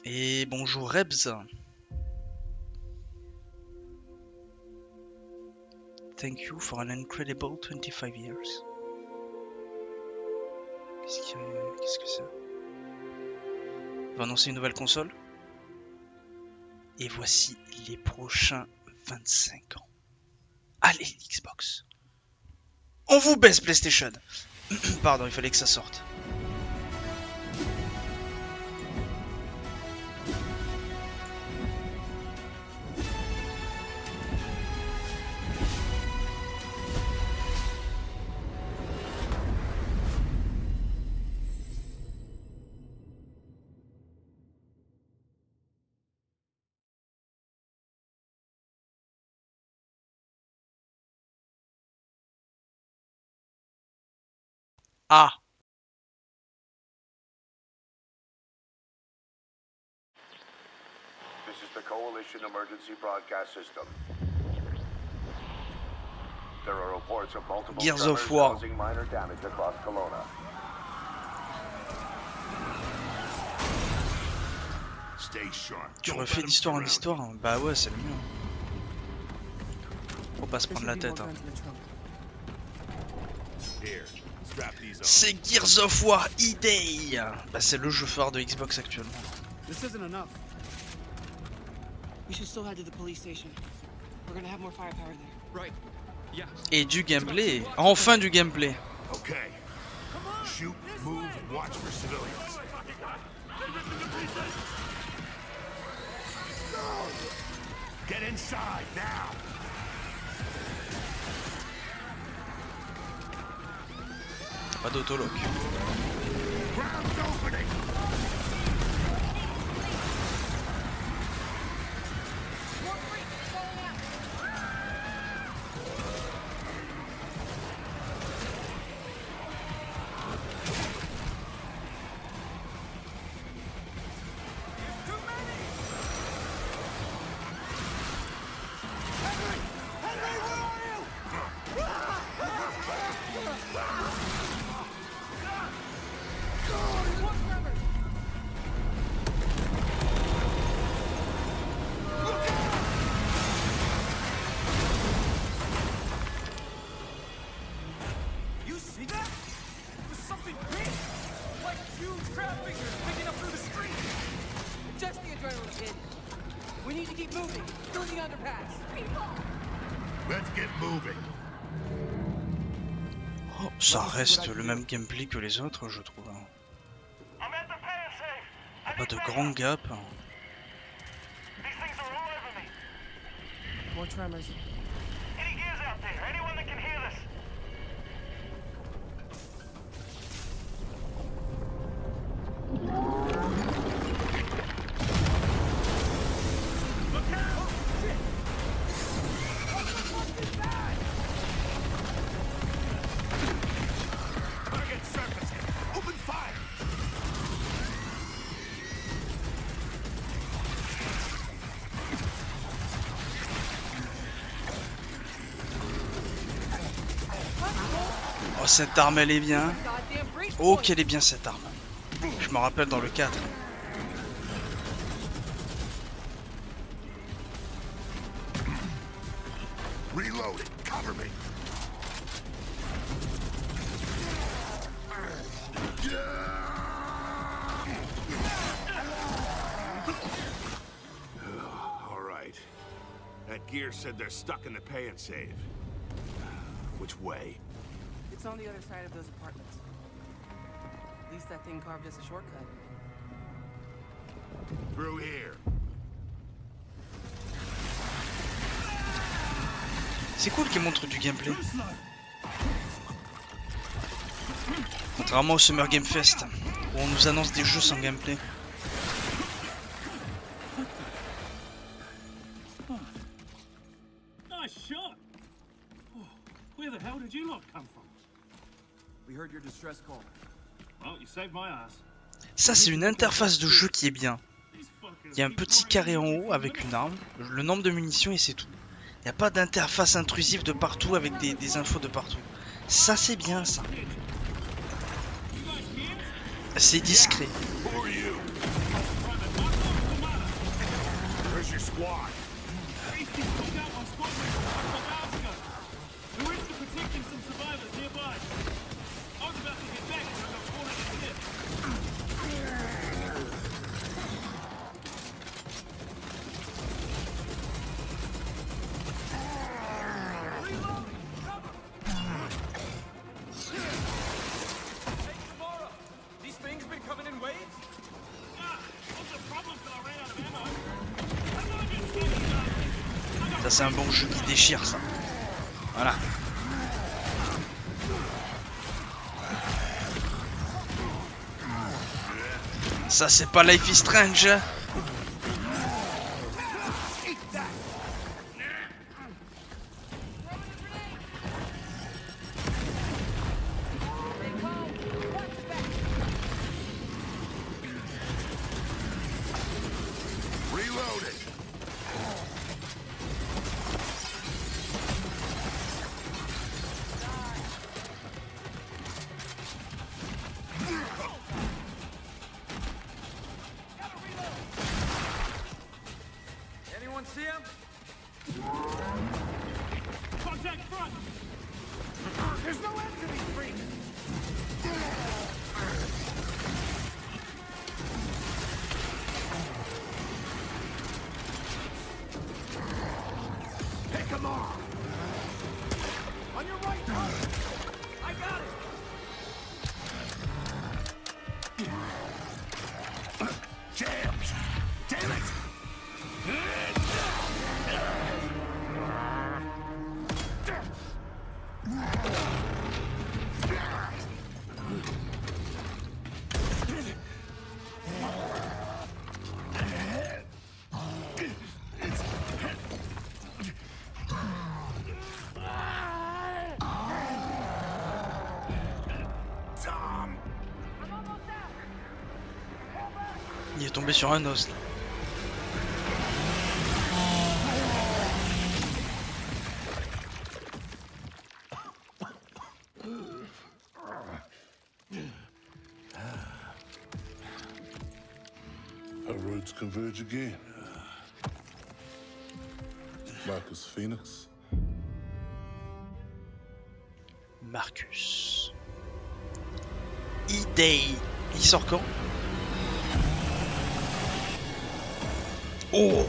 Et bonjour Rebs. Thank you for an incredible 25 years. Qu'est-ce que c'est? On va annoncer une nouvelle console. Et voici les prochains 25 ans. Allez, Xbox. On vous baisse PlayStation. Pardon, il fallait que ça sorte. Ah. This is the Coalition Emergency Broadcast System. There are reports of multiple Gears of tremors War. causing minor damage across Kelowna. Stay sharp. Tu refais d'histoire en histoire, hein. Bah ouais, c'est le mieux. Faut pas se prendre la tête. Hein. C'est Gears of War E-Day. Bah c'est le jeu phare de Xbox actuellement. This isn't enough. We should still head to the police station. We're gonna have more firepower there. Right. Yeah. Et du gameplay. Enfin du gameplay. Okay. Shoot, move, and watch for civilians. Get inside now. Pas d'autologue. Ground's opening. You see that? It was something big! Like huge crab fingers picking up through the street! Just the adrenaline, kid. We need to keep moving through the underpass. Let's get moving. Oh, ça reste le même gameplay que les autres, je trouve. Pas de grand gap. More tremors. Any gears out there? Anyone that can hear this? Look out! Shit! Target surface. Open fire. Oh, cette arme, elle est bien. Goddamn breach Oh, point. qu'elle est bien cette arme. Je me rappelle dans le 4. Reloading. Cover me. All right. That gear said they're stuck in the pay and save. Which way? It's on the other side of those apartments. At least that thing carved us a shortcut. Through here. C'est cool qu'ils montrent du gameplay. Contrairement au Summer Game Fest, où on nous annonce des jeux sans gameplay. Nice shot. Oh, where the hell did you lot come from? We heard your distress call. Well, you saved my ass. Ça, c'est une interface de jeu qui est bien. These fuckers Il y a un keep petit running carré en away haut from avec me. une arme, le nombre de munitions et c'est tout. Il n'y a pas d'interface intrusive de partout avec des infos de partout. Ça, c'est bien ça. C'est discret. Who are you? Private Butler? Where's your squad? These kids took out my squadron a couple of hours ago. We were into protecting some survivors nearby. I was about to get back when I got cornered in the hip. Hey, Samara! These things been coming in waves? Ah, what's the problem till I ran out of ammo? I'm gonna get standing up. Ça c'est un bon jeu qui déchire ça. Voilà. Ça c'est pas Life is Strange. Reloaded. Anyone see him? Contact front! There's no end to these freaks. Pick 'em off. On your right, Tom! I got it! Jams. Damn it. Tom. Il est tombé sur un os là. Our roads converge again. Marcus Phoenix. Marcus. E-Day. Il sort quand? Oh!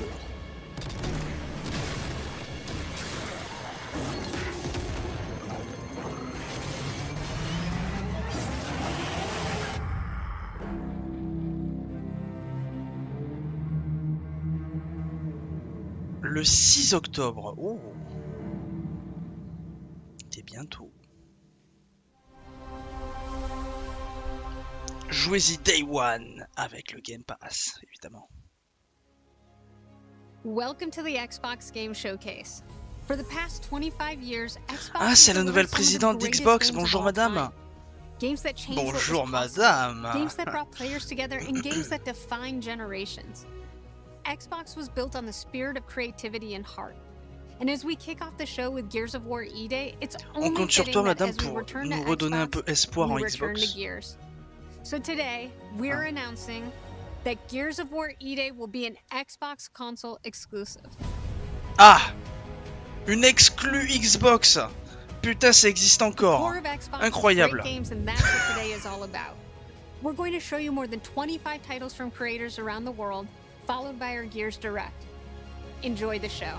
Le 6 octobre. Oh! C'est bientôt. Jouez-y Day One avec le Game Pass, évidemment. Welcome to the Xbox Game Showcase. For the past 25 years, Xbox Ah, c'est has la nouvelle delivered some of the présidente greatest d'Xbox. games of Bonjour all madame. time. Games that changed what was Bonjour possible, madame. games that brought players together, and games that define generations. Xbox was built on the spirit of creativity and heart. And as we kick off the show with Gears of War E-Day, it's On only compte sur fitting toi that madame as we pour return to nous redonner un Xbox, peu espoir en we return to Xbox. Gears. So today, we're announcing that Gears of War E-Day will be an Xbox console exclusive. Ah! Une exclue Xbox. Putain, ça existe encore. Core of Xbox is Incroyable. great games, and that's what today is all about. We're going to show you more than 25 titles from creators around the world, followed by our Gears Direct. Enjoy the show.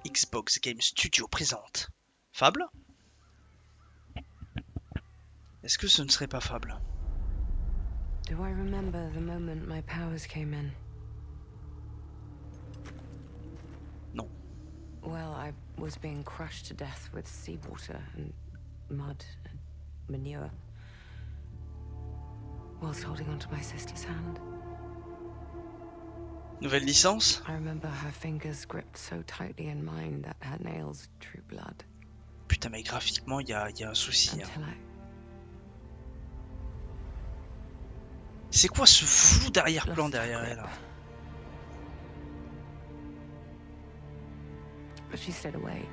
Xbox Game Studio présente. Fable? Est-ce que ce ne serait pas Fable? Do I remember the moment my powers came in? Non. Well, I was being crushed to death with seawater and mud and manure, whilst holding onto my sister's hand. Nouvelle licence? I remember her fingers gripped so tightly in mine that her nails drew blood. Putain, mais graphiquement, il y a un souci. Hein. Until I... C'est quoi ce flou d'arrière-plan derrière elle? But she stayed away.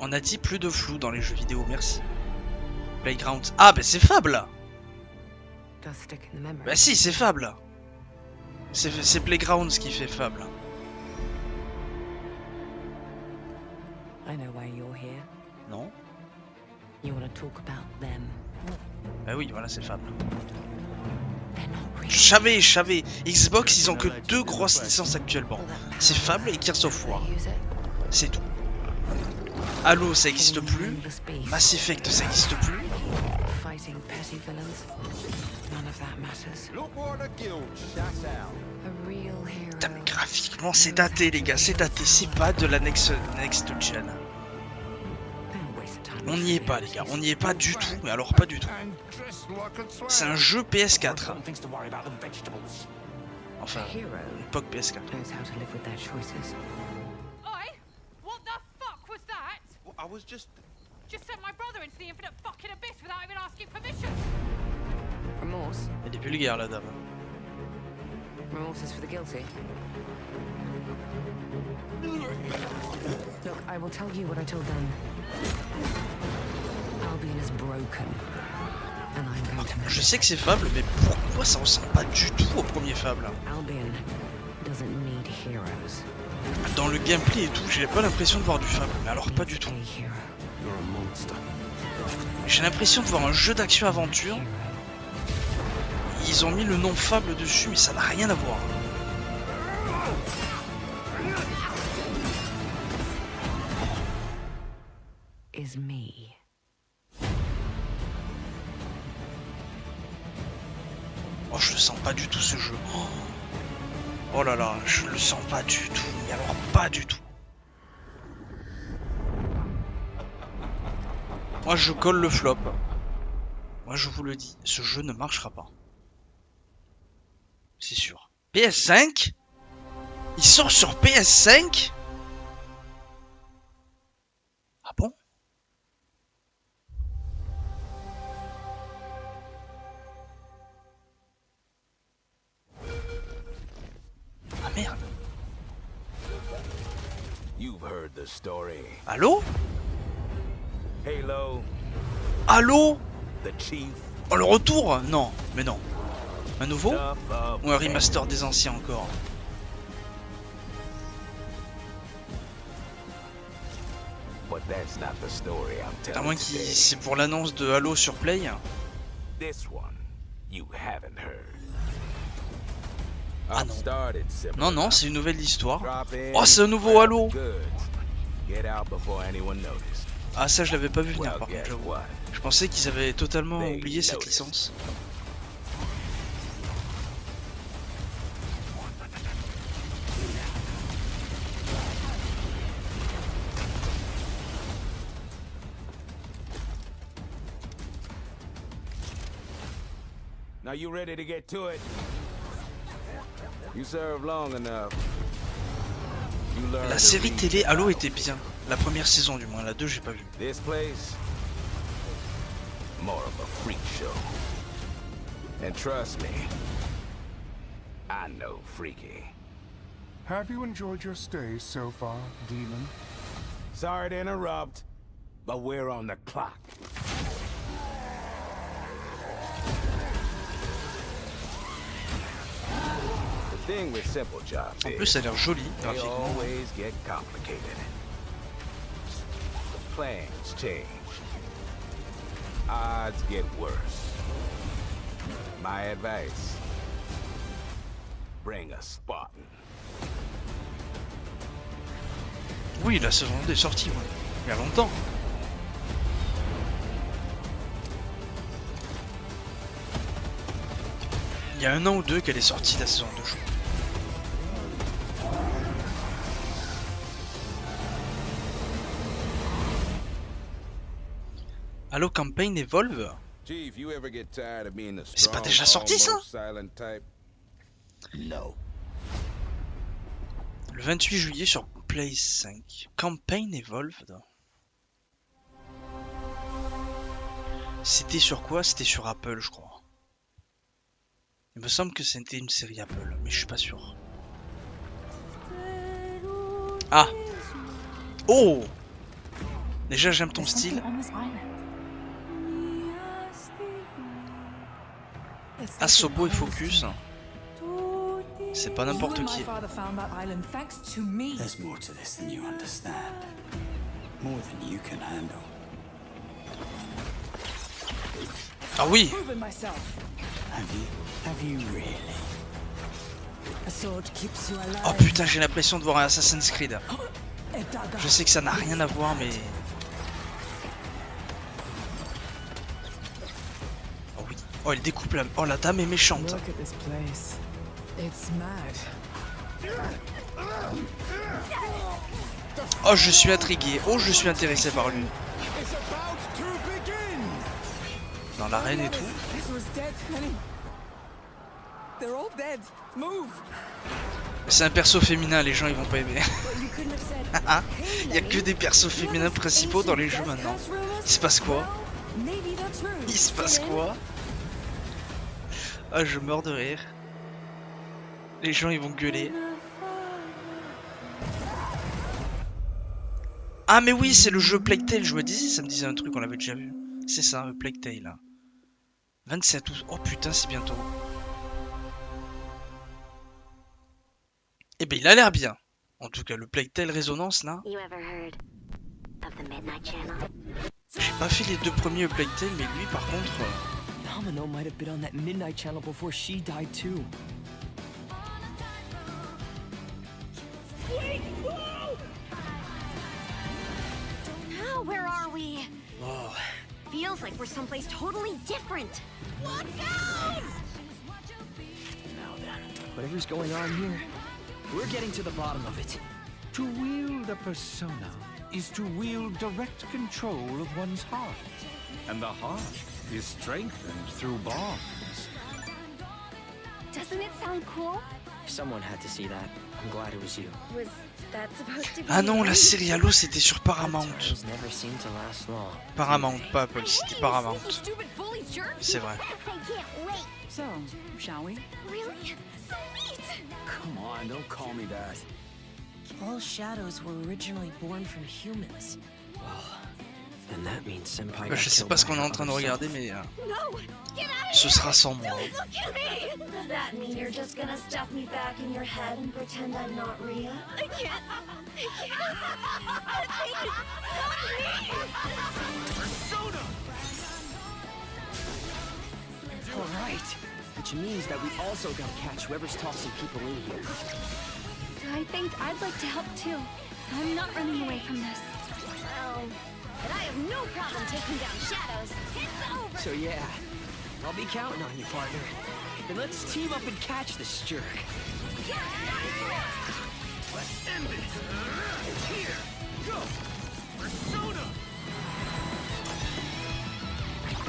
On a dit plus de flou dans les jeux vidéo, merci. Playground. Ah, ben c'est Fable! does stick in the memory. Bah si, c'est Fable. C'est Playgrounds qui fait Fable. I know why you're here. Non? You want to talk about them. Bah oui, voilà, c'est Fable. They're not real. Je savais. Xbox, ils ont que 2 grosses licences actuellement. C'est Fable et Gears of War. Use it. C'est tout. Halo, ça existe plus. Nameless beast. Mass Effect, ça existe plus. Fighting petty villains. None of that matters. A real hero. Putain, mais graphiquement, c'est daté, les gars. C'est daté. C'est pas de la next gen. Don't waste time. On n'y est pas, les gars. On n'y est pas du tout. Mais alors, pas du tout. C'est un jeu PS4. Enfin, A hero époque PS4. knows how to live with their choices. Oi! What the fuck was that? I was just... Just sent my brother into the infinite fucking abyss without even asking permission. Remorse. Elle est vulgaire, la dame. Remorse is for the guilty. Look, I will tell you what I told them. Albion is broken. And I'm going to make Je sais que c'est Fable, mais pourquoi ça ressemble pas du tout au premier Fable? Albion doesn't need heroes. Dans le gameplay et tout, j'ai pas l'impression de voir du Fable. Mais alors, pas du tout. A hero. J'ai l'impression de voir un jeu d'action-aventure. Hero. Ils ont mis le nom Fable dessus, mais ça n'a rien à voir. Is me. Oh, je le sens pas du tout ce jeu. Oh là là, je le sens pas du tout. Mais alors, pas du tout. Moi, je colle le flop. Moi, je vous le dis, ce jeu ne marchera pas. C'est sûr. PS5 ? Il sort sur PS5 ? Ah bon ? Ah merde. You've heard the story. Allô ? Halo, Allô ? the chief, Oh, le retour ? Non, mais non. Un nouveau ? stuff of... Ou un remaster des anciens encore ? But that's not the story I'm À telling moins qu'il... today. C'est pour l'annonce de Halo sur Play. This one, you haven't heard. Ah I've non. started simple Non, non, enough. c'est une nouvelle histoire. Drop in, Oh, c'est un nouveau grab Halo. the goods, get out before anyone noticed. Ah, ça, je l'avais pas vu venir, Well, par contre, guess j'avoue. what? Je pensais qu'ils avaient totalement They oublié cette noticed. licence. Now you ready to get to it? You served long enough. You learned La to série read télé Halo now. était bien. La première saison, du moins. La 2, j'ai pas vu. This place, more of a freak show. And trust me, I know freaky. Have you enjoyed your stay so far, Demon? Sorry to interrupt, but we're on the clock. The thing with simple jobs En is plus, ça a l'air joli, they graphiquement. always get complicated. The plans change. Odds get worse. My advice, bring a Spartan. Oui, la saison 2 est sortie, ouais. Il y a longtemps. Il y a 1 an ou 2 qu'elle est sortie, la saison 2, je crois. Halo Campaign Evolve? Chief, you ever get tired of being the C'est pas strong, déjà sorti, ça? almost silent type? No. Le 28 juillet sur Play 5. Campaign Evolved. C'était sur quoi? C'était sur Apple, je crois. Il me semble que c'était une série Apple, mais je suis pas sûr. Ah! Oh! Déjà, j'aime ton style. Asobo et Focus. C'est pas n'importe qui. There's more to this than you understand. More than you can handle. Ah oui. Have you really? Oh putain, j'ai l'impression de voir un Assassin's Creed. Je sais que ça n'a rien à voir, mais... Oh oui. Oh, elle découpe la... Oh, la dame est méchante. Oh, je suis intrigué. Oh, je suis intéressé par lui. Dans l'arène et tout. C'est un perso féminin, les gens ils vont pas aimer. Il y a que des persos féminins principaux dans les jeux maintenant. Il se passe quoi? Il se passe quoi? Ah, je meurs de rire. Les gens ils vont gueuler. Ah mais oui, c'est le jeu Plague Tale, je me disais, ça me disait un truc, on l'avait déjà vu. C'est ça, Plague Tale là. 27 août. Oh putain, c'est bientôt. Eh ben il a l'air bien. En tout cas, le Plague Tale Résonance là. J'ai pas fait les deux premiers Plague Tale, mais lui par contre... Domino might have been on that Midnight Channel before she died too. Now where are we? Whoa. Feels like we're someplace totally different. Watch out! Now then, whatever's going on here, we're getting to the bottom of it. To wield a persona is to wield direct control of one's heart. And the heart is strengthened through bonds. Doesn't it sound cool? Someone had to see that. I'm glad it was you. Was that supposed to be? Ah non, la série Halo c'était sur Paramount. Never seemed to last long. Paramount, pas Apple, c'était Paramount. C'est vrai. So, shall we? Really? So neat! Come on, don't call me that. All shadows were originally born from humans. And that means Senpai Je sais pas ce qu'on est en train de regarder, mais No! Get out of ce here! sera sans moi. Don't look at me! Does that mean you're just gonna stuff me back in your head and pretend I'm not Rhea? I can't! I can't! Persona! Alright. Which means that we also gotta catch whoever's tossing people in here. I think I'd like to help too. I'm not running away from this. Well, but I have no problem taking down shadows. It's over! So yeah, I'll be counting on you, partner. Then let's team up and catch this jerk. Let's end it! Here! Go! Persona!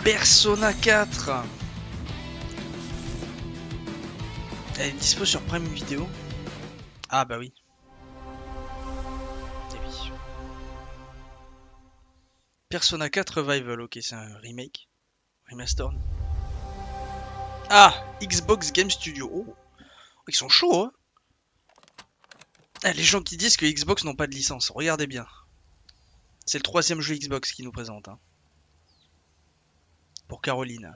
Persona 4. Elle est dispo sur Prime Video. Ah bah oui. Eh oui. Persona 4 Revival, ok, c'est un remake. Remastered. Ah, Xbox Game Studio. Oh, ils sont chauds, hein. Ah, les gens qui disent que Xbox n'ont pas de licence, regardez bien. C'est le 3e jeu Xbox qui nous présente. Hein. Pour Caroline.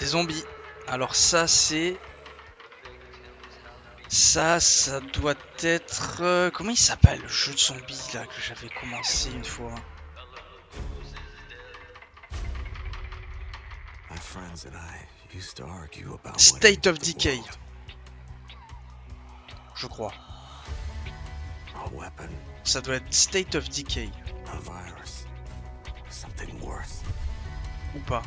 Des zombies. Alors ça c'est... Ça doit être... Comment il s'appelle le jeu de zombies là que j'avais commencé une fois? State of Decay. Je crois. Ça doit être State of Decay. Ou pas.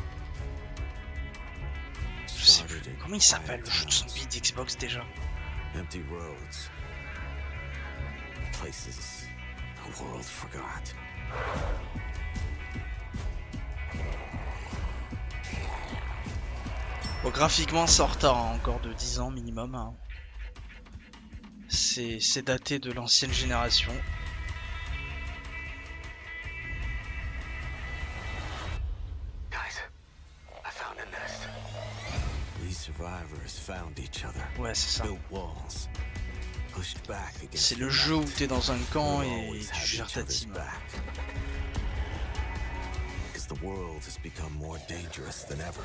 Je sais plus. Comment il s'appelle le jeu de zombie d'Xbox déjà? Empty roads. Places the world forgot. Bon, graphiquement, ça retard hein, encore de 10 ans minimum. Hein. C'est daté de l'ancienne génération. Ouais, c'est ça. C'est le jeu où t'es dans un camp et tu gères ta team. The world has become more dangerous than ever.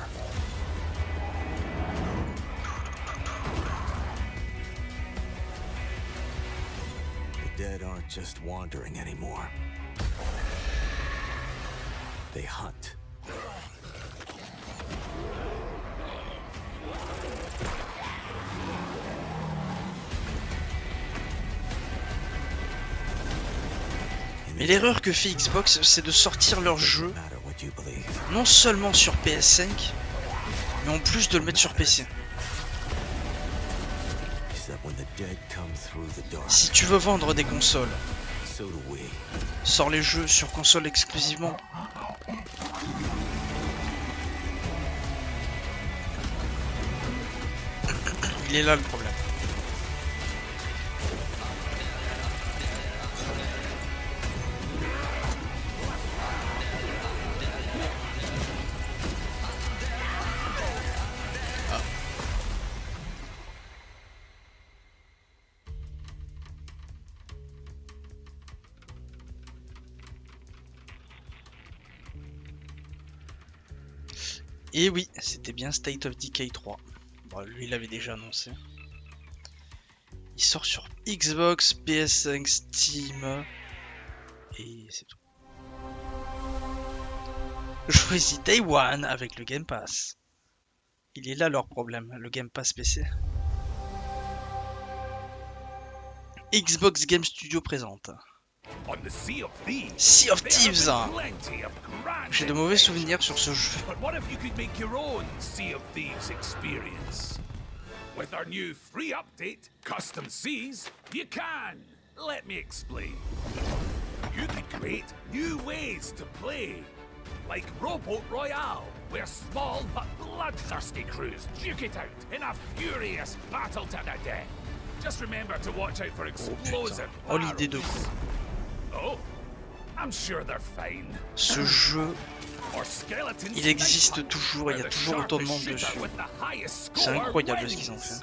The dead aren't just wandering anymore. They hunt. Mais l'erreur que fait Xbox, c'est de sortir leur jeu non seulement sur PS5, mais en plus de le mettre sur PC. Si tu veux vendre des consoles, sors les jeux sur console exclusivement. Il est là le problème. Et oui, c'était bien State of Decay 3. Bon, lui, il l'avait déjà annoncé. Il sort sur Xbox, PS5, Steam. Et c'est tout. Choisis Day One avec le Game Pass. Il est là leur problème, le Game Pass PC. Xbox Game Studio présente Sea of Thieves. J'ai de mauvais souvenirs sur ce jeu. With our new free update, Custom Seas, you can. Let me explain. You can create new ways to play. Like Rowboat Royale, where small but bloodthirsty crews duke it out in a furious battle to the death. Just remember to watch out for explosive barrels. Oh, I'm sure they're fine. Ce jeu, il existe toujours, il y a toujours autant de monde dessus. C'est incroyable ce qu'ils ont fait.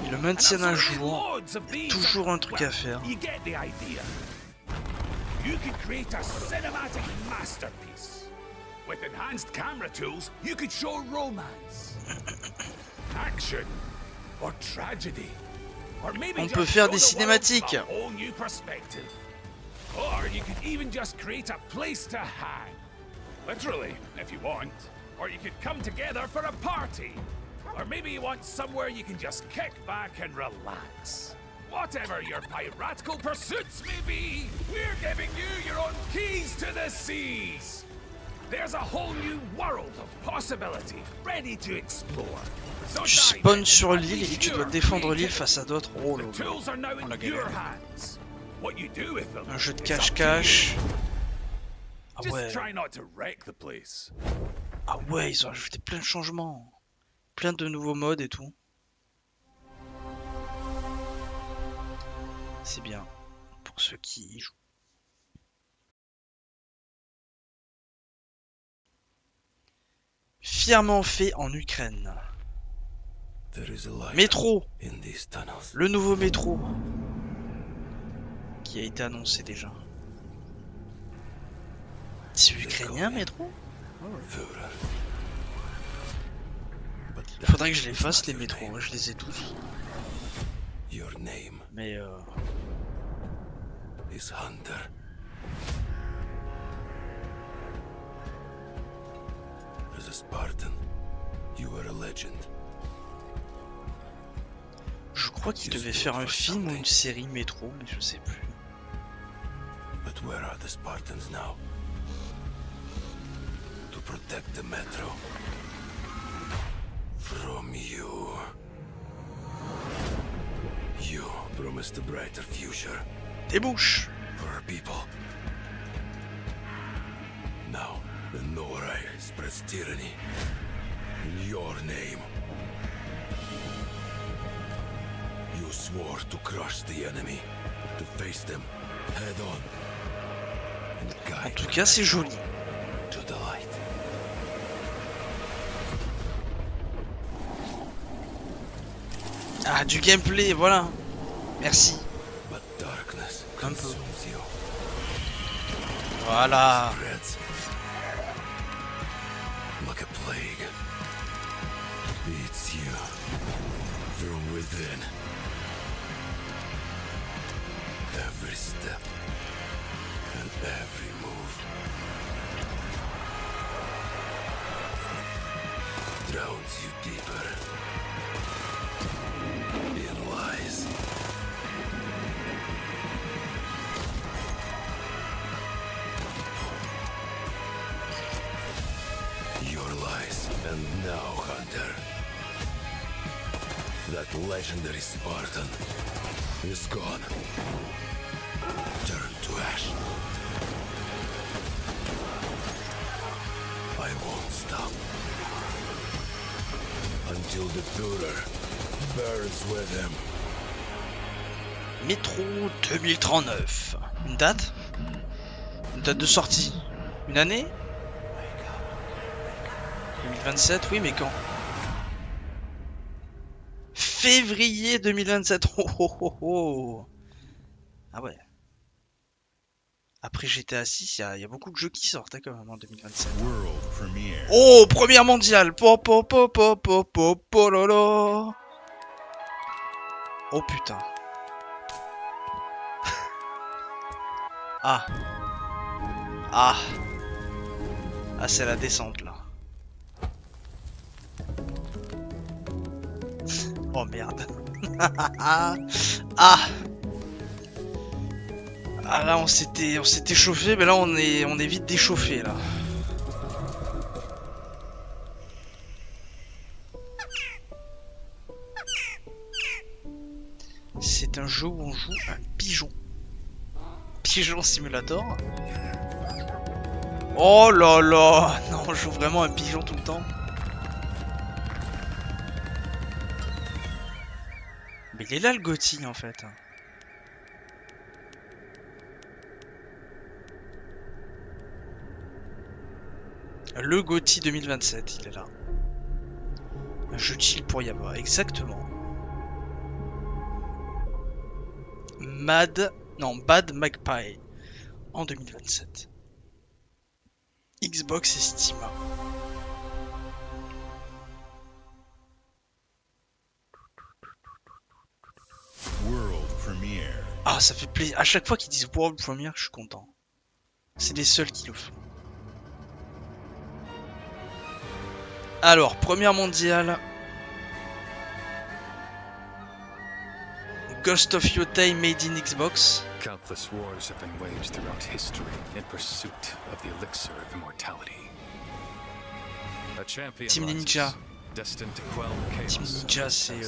Ils le maintiennent à jour, toujours un truc à faire. You can create a cinematic masterpiece. With enhanced camera tools, you could show romance, action, or tragedy. Or maybe on peut faire des cinématiques. Or you could even just create a place to hang. Literally, if you want. Or you could come together for a party. Or maybe you want somewhere you can just kick back and relax. Whatever your piratical pursuits may be, we're giving you your own keys to the seas. There's a whole new world of possibility ready to explore. So tu spawns sur l'île et tu dois défendre l'île face à d'autres. Oh là là, on la galère. Un jeu de cache-cache. Ah ouais. Ah ouais, ils ont ajouté plein de changements. Plein de nouveaux modes et tout. C'est bien pour ceux qui y jouent. Fièrement fait en Ukraine. Métro. Le nouveau métro. Qui a été annoncé déjà. C'est ukrainien, métro? Il faudrait que je les fasse les métros, je les ai tous. Mais As a Spartan, you were a legend. Je crois qu'il devait faire un film ou une série métro, mais je sais plus. But where are the Spartans now? To protect the metro from you. You promised a brighter future. Débouche. For our people. Now, the Norai spreads tyranny in your name. You swore to crush the enemy, to face them head on. En tout cas, c'est joli. To the light. Ah, du gameplay, voilà. Merci. Un peu. Voilà. Like a plague. It's you. From within. Every step. And every move. Drowns you deeper. In lies. Your lies. And now, Hunter. That legendary Spartan is gone. Turned to ash. I won't stop. Until the Führer burns with him. Métro 2039. Une date? Une date de sortie? Une année? 2027, oui, mais quand? Février 2027. Oh, oh, oh, oh. Ah ouais. Après GTA 6, il y a beaucoup de jeux qui sortent hein, quand même en 2027. Oh, première mondiale. Po, po, po, po, po, po, po, lolo. Oh putain. Ah. Ah. Ah, c'est la descente là. Oh merde. Ah. Ah là on s'était chauffé, mais là on est vite déchauffé là. C'est un jeu où on joue un pigeon. Pigeon Simulator. Oh là là. Non, on joue vraiment un pigeon tout le temps. Mais il est là le GOTY en fait. Le GOTY 2027, il est là. Un jeu chill pour y avoir, exactement. Bad Magpie en 2027. Xbox et Steam. World Premiere. Ah, ça fait plaisir. À chaque fois qu'ils disent World Premiere, je suis content. C'est les seuls qui le font. Alors, première mondiale. Ghost of Yotei made in Xbox. Countless wars have been waged throughout history in pursuit of the elixir of immortality. A champion Team Ninja. destined to quell chaos. Team Ninja, c'est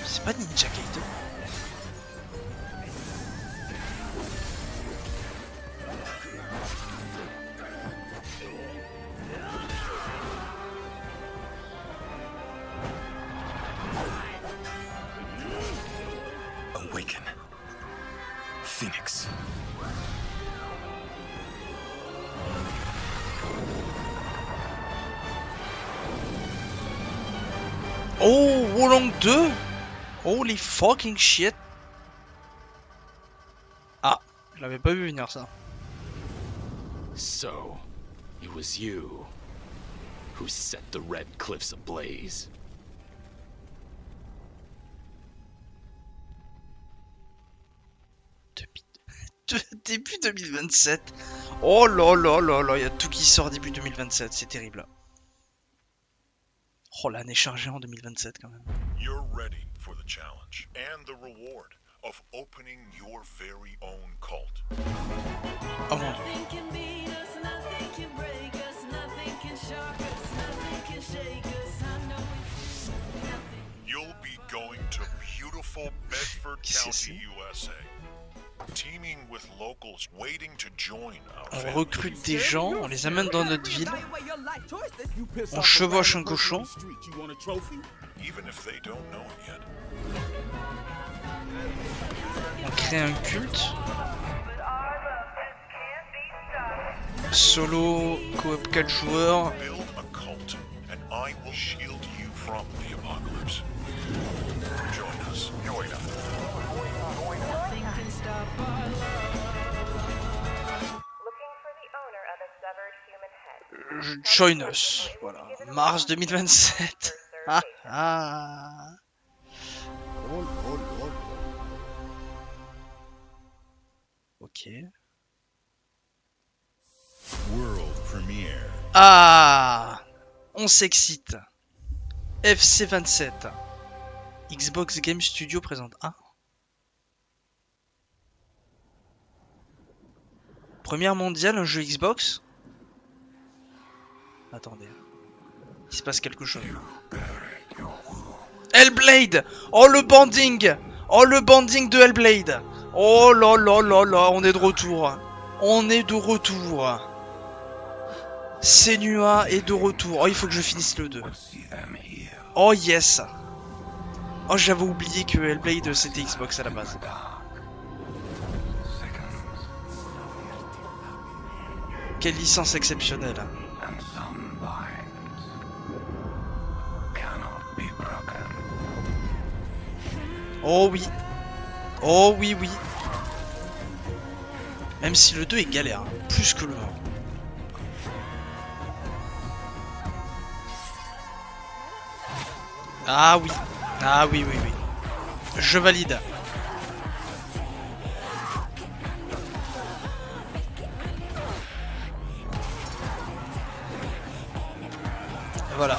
c'est pas Ninja Gaiden. Awaken. Phoenix. Oh, Wolong 2. Holy fucking shit. Ah, je l'avais pas vu venir ça. So, it was you who set the Red Cliffs ablaze. Début 2027. Oh là là là là, il y a tout qui sort début 2027, c'est terrible. Oh, l'année chargée en 2027 quand même. You're ready for the challenge and the reward of opening your very own cult. Oh mon dieu. You'll be going to beautiful Bedford County, USA. Teaming with locals waiting to join our On family. recrute des gens, on les amène dans notre ville, on chevauche un cochon. Even if they don't know it yet. On crée un culte. Solo, coop 4 joueurs. Build a Join us. Voilà. Mars 2027. Ah ah. Oh, oh, oh, oh. Ok. World premiere. Ah, on s'excite. FC27. Xbox Game Studio présente. Ah. Première mondiale, un jeu Xbox. Attendez. Il se passe quelque chose. Hellblade. Oh le banding. Oh le banding de Hellblade. Oh là là là là, on est de retour. On est de retour. Senua est de retour. Oh, il faut que je finisse le 2. Oh yes. Oh, j'avais oublié que Hellblade c'était Xbox à la base. Quelle licence exceptionnelle. Oh oui. Oh oui oui. Même si le 2 est galère, plus que le 1. Ah oui. Ah oui oui oui. Je valide. Voilà.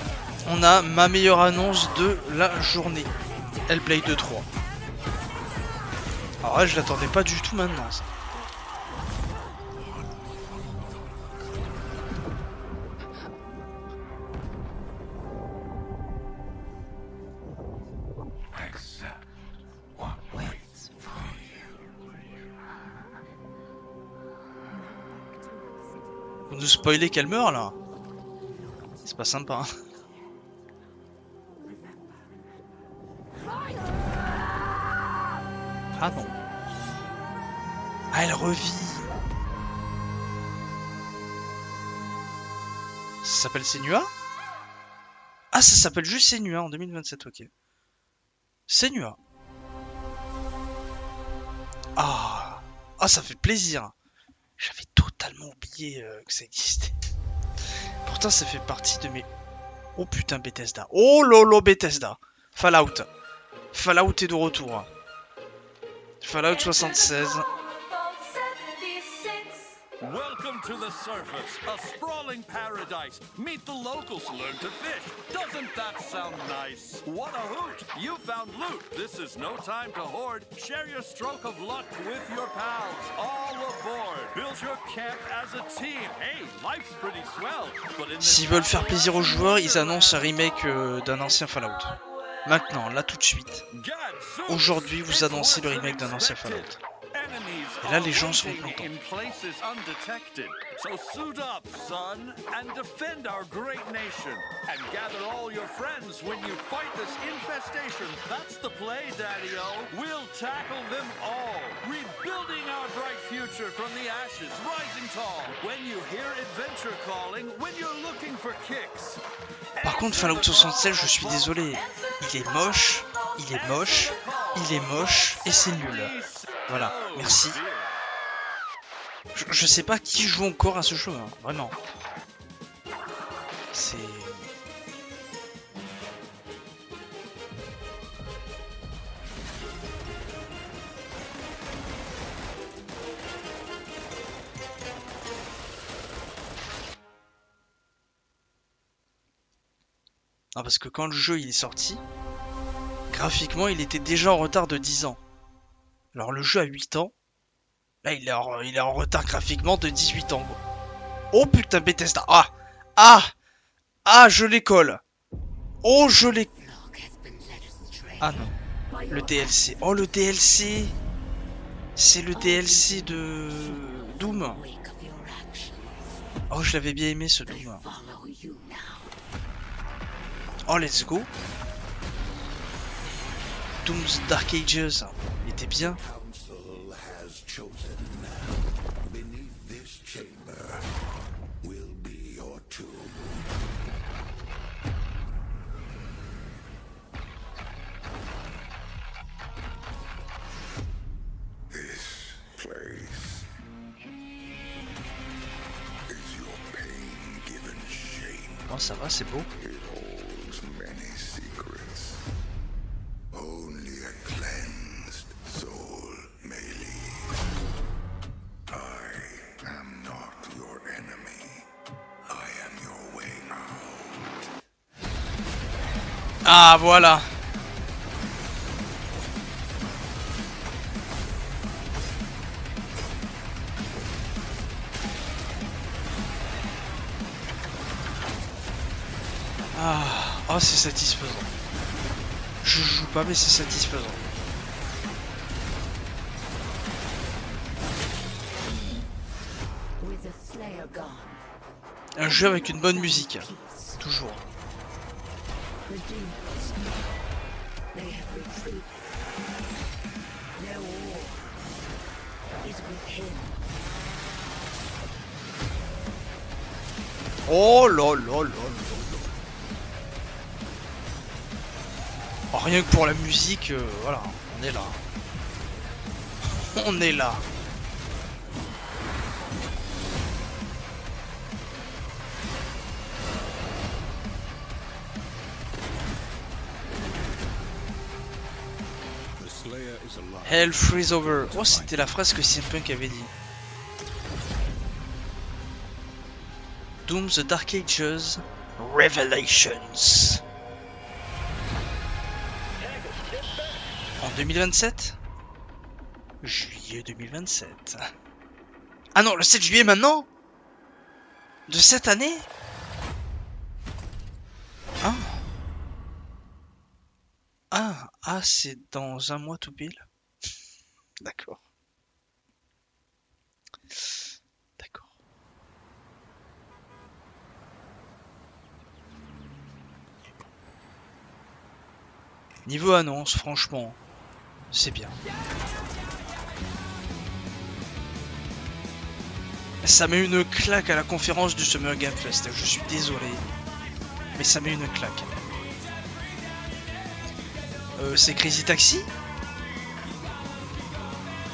On a ma meilleure annonce de la journée. Hellblade 3. Alors là, je l'attendais pas du tout maintenant. Ça. Vous nous spoilez qu'elle meurt là. C'est pas sympa. Hein. Ah non. Ah, elle revit. Ça s'appelle Senua? Ah, ça s'appelle juste Senua en 2027, ok. Senua. Ah. Ah, ça fait plaisir. J'avais totalement oublié que ça existait. Pourtant, ça fait partie de mes... Oh putain, Bethesda. Oh lolo, Bethesda. Fallout. Fallout est de retour. Fallout 76. Welcome to the surface, a sprawling paradise. Meet the locals, learn to fish. Doesn't that sound nice? What a hoot! You found loot. This is no time to hoard. Share your stroke of luck with your pals. All aboard. Build your camp as a team. Hey, life's pretty swell. S'ils veulent faire plaisir aux joueurs, ils annoncent un remake d'un ancien Fallout. Maintenant, là tout de suite. Aujourd'hui, vous annoncez le remake d'un ancien Fallout. Et là, les gens seront contents. So suit up, son, and defend our great nation. And gather all your friends when you fight this infestation. That's the play, Daddy-O. We'll tackle them all. Rebuilding our bright future from the ashes, rising tall. When you hear adventure calling, when you're looking for kicks. Par contre, Fallout 76, je suis désolé. Il est moche, il est moche, il est moche, et c'est nul. Voilà, merci. Je sais pas qui joue encore à ce jeu, hein, vraiment. C'est... Ah, parce que quand le jeu il est sorti, graphiquement il était déjà en retard de 10 ans. Alors le jeu a 8 ans. Là, il est en retard graphiquement de 18 ans. Quoi. Oh putain, Bethesda. Ah. Ah. Ah, je les colle. Oh, je les... Ah non. Le DLC. Oh, le DLC. C'est le DLC de... Doom. Oh, je l'avais bien aimé, ce Doom. Oh, let's go. Doom's Dark Ages. Il était bien. ça va, c'est beau. It holds many secrets. Only a cleansed soul may leave. I am not your enemy. I am your way out. Ah, voilà. Ah, oh, c'est satisfaisant. Je joue pas, mais c'est satisfaisant. Un jeu avec une bonne musique, toujours. Oh là là là là. Oh, rien que pour la musique, voilà, on est là. On est là. Hell freeze over. Oh, c'était la phrase que CM Punk avait dit. Doom the Dark Ages Revelations. En 2027 ? Juillet 2027. Ah non, le 7 juillet maintenant ? De cette année ? Ah. Ah, c'est dans un mois tout pile. D'accord. D'accord. Niveau annonce, franchement, c'est bien. Ça met une claque à la conférence du Summer Game Fest. Je suis désolé, mais ça met une claque. C'est Crazy Taxi ?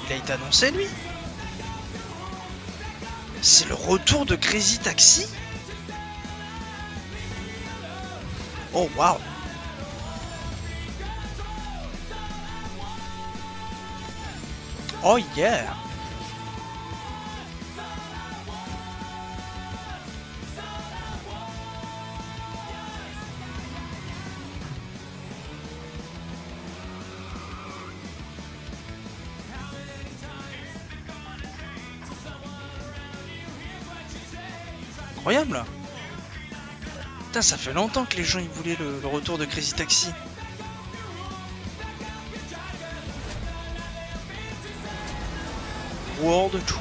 Il a été annoncé, lui ? C'est le retour de Crazy Taxi ? Oh waouh! Oh yeah! Incroyable! Putain, ça fait longtemps que les gens ils voulaient le retour de Crazy Taxi. World Tour.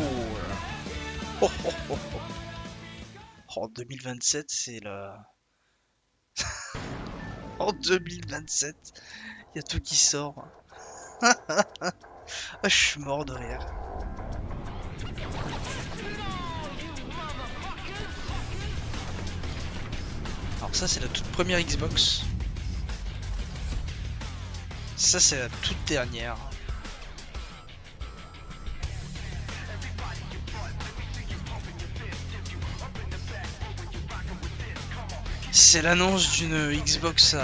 Oh, oh, oh, oh. En 2027, c'est la... En 2027, il y a tout qui sort. Ah, je suis mort de rire. Alors ça, c'est la toute première Xbox. Ça, c'est la toute dernière. C'est l'annonce d'une Xbox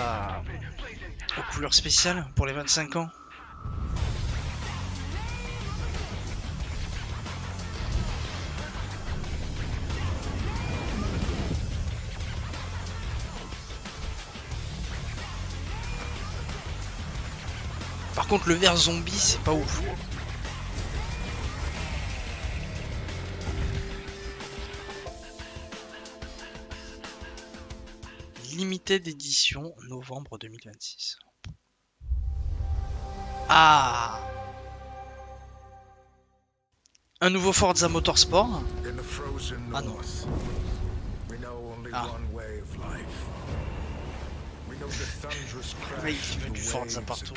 aux couleurs spéciales pour les 25 ans. Par contre, le vert zombie, c'est pas ouf. Limited édition novembre 2026. Ah, un nouveau Forza Motorsport. Ah non. Ah. Oui, il veut du Forza partout.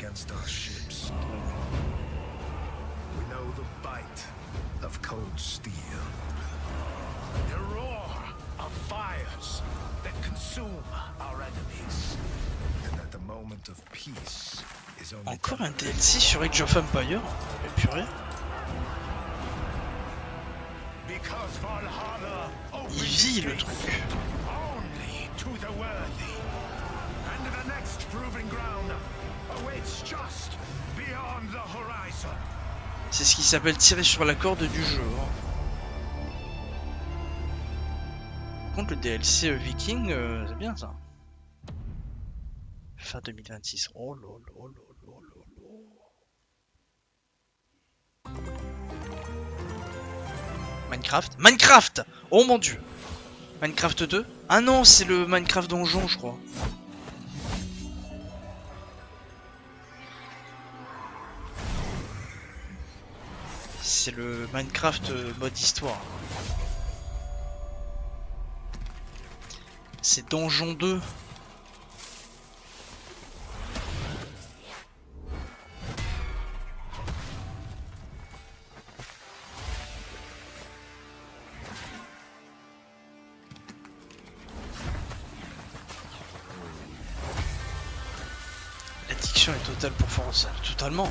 Encore un DLC sur Age of Empires. Mais purée. Il vit le truc. to the worthy. And the next proving ground awaits just beyond the horizon. C'est ce qui s'appelle tirer sur la corde du jeu. Hein. Par contre, le DLC Viking, c'est bien ça. Fin 2026. Oh lolo lolo lolo. Minecraft. Minecraft. Oh mon dieu. Minecraft 2. Ah non, c'est le Minecraft donjon, je crois. C'est le Minecraft mode histoire. C'est Donjon 2. L'addiction est totale pour Forza, totalement.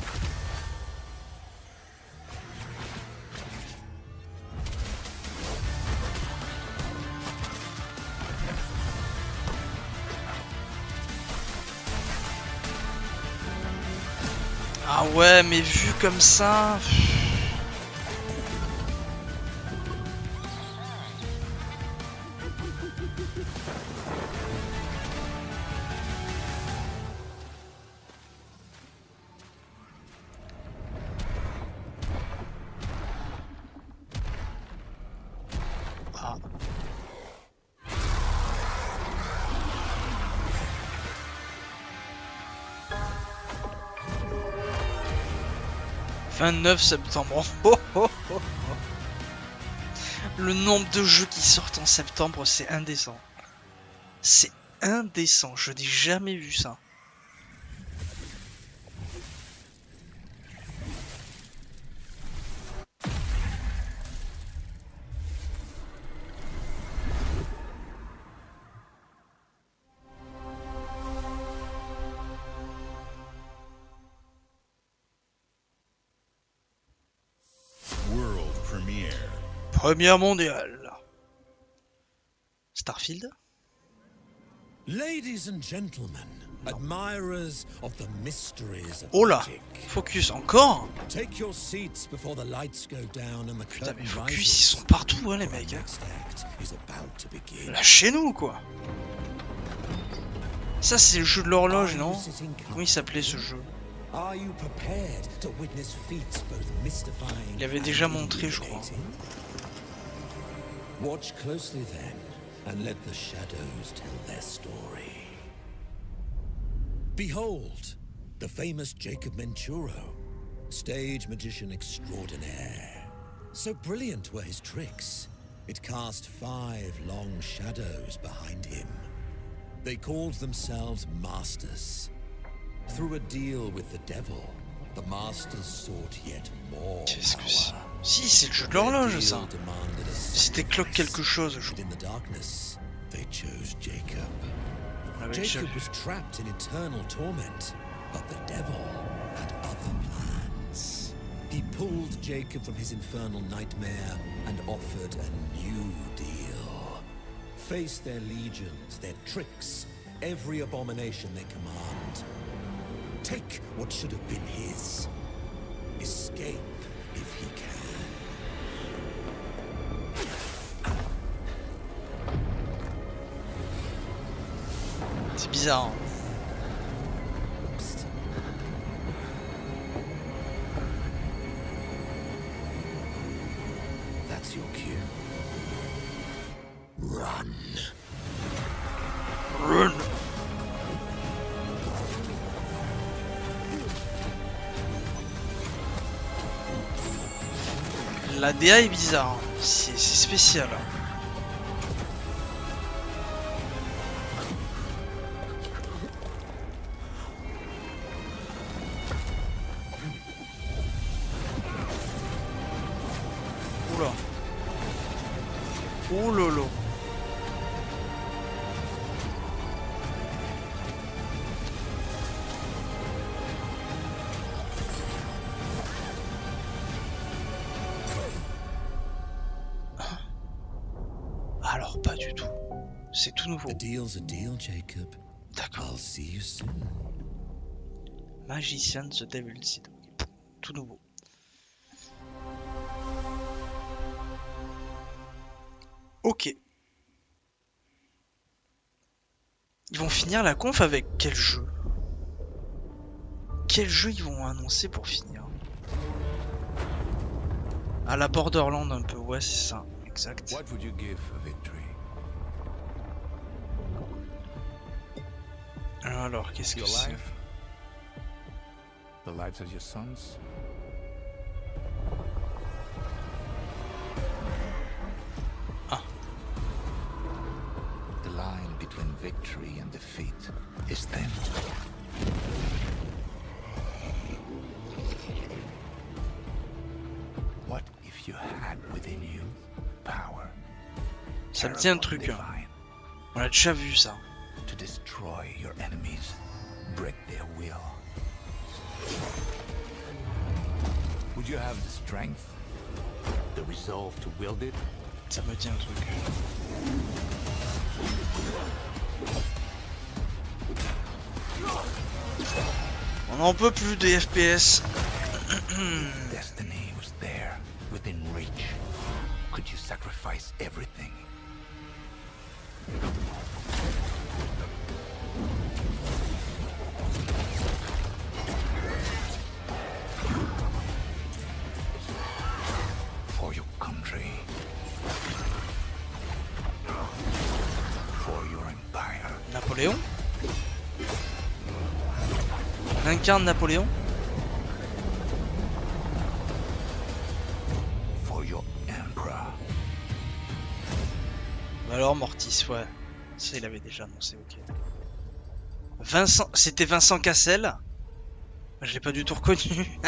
Ah ouais, mais vu comme ça... Ah. 29 septembre. Oh, oh, oh, oh. Le nombre de jeux qui sortent en septembre, c'est indécent. C'est indécent. Je n'ai jamais vu ça. Première mondiale. Starfield. Ladies and gentlemen, admirers of the mysteries of oh là, magic. Focus encore. Take your seats before the lights go down and the putain mais curtain Focus rises. ils sont partout hein les mecs. Hein. Lâchez-nous quoi. Ça c'est le jeu de l'horloge non? Comment il s'appelait ce jeu? Il avait déjà montré je crois. Watch closely then, and let the shadows tell their story. Behold, the famous Jacob Menturo, stage magician extraordinaire. So brilliant were his tricks, it cast 5 long shadows behind him. They called themselves Masters. Through a deal with the devil, the Masters sought yet more power. Si, c'est le jeu de l'horloge, ça. C'était Clock quelque chose, je crois. Jacob was trapped in eternal torment, but the devil had other plans. He pulled Jacob from his infernal nightmare and offered a new deal. Face their legions, their tricks, every abomination they command. Take what should have been his. Escape if he can. C'est bizarre. Hein. That's your cue. Run. Run. La DA est bizarre, c'est spécial. Oula. Oh lolo. Alors pas du tout. C'est tout nouveau. A deal's a deal, Jacob. D'accord. I'll see you soon. Magician the Devil Seed. Tout nouveau. Ok. Ils vont finir la conf avec quel jeu? Quel jeu ils vont annoncer pour finir? À la Borderland un peu, ouais c'est ça, exact. What would you give for victory? Alors, qu'est-ce que Your c'est? life? The lives of your sons? Ah. The line between victory and defeat is thin. What if you had within you power? Ça me dit un truc. Hein. On a déjà vu ça. To destroy your enemies, break their will. Would you have the strength, the resolve to wield it? Ça me dit un truc. On n'en peut plus des FPS. Destiny was there, within reach. Could you sacrifice everything? For your country. For your empire. Napoléon? On incarne Napoléon? For your emperor. Alors Mortis, ouais. Ça il avait déjà annoncé, ok. Vincent, c'était Vincent Cassel. Je l'ai pas du tout reconnu.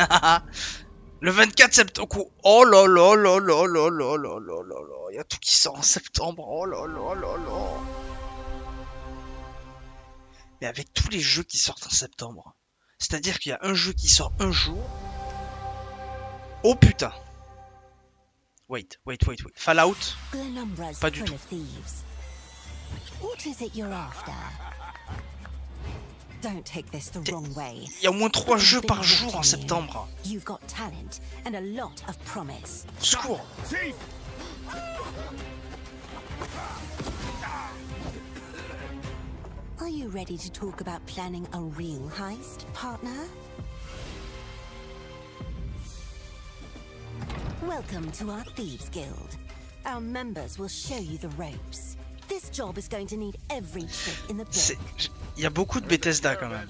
Le 24 septembre. Oh là là là là là là là là là là. Il y a tout qui sort en septembre. Oh là là là là. Mais avec tous les jeux qui sortent en septembre. C'est-à-dire qu'il y a un jeu qui sort un jour. Oh putain. Wait. Fallout. Pas du tout. What is it you're after? Don't take this the wrong way. Il y a au moins 3 jeux par jour en septembre. You've got talent and a lot of promise. Secours. Are you ready to talk about planning a real heist, partner? Welcome to our Thieves Guild. Our members will show you the ropes. This job is going to need every trick in the book. Il y a beaucoup de Bethesda quand même.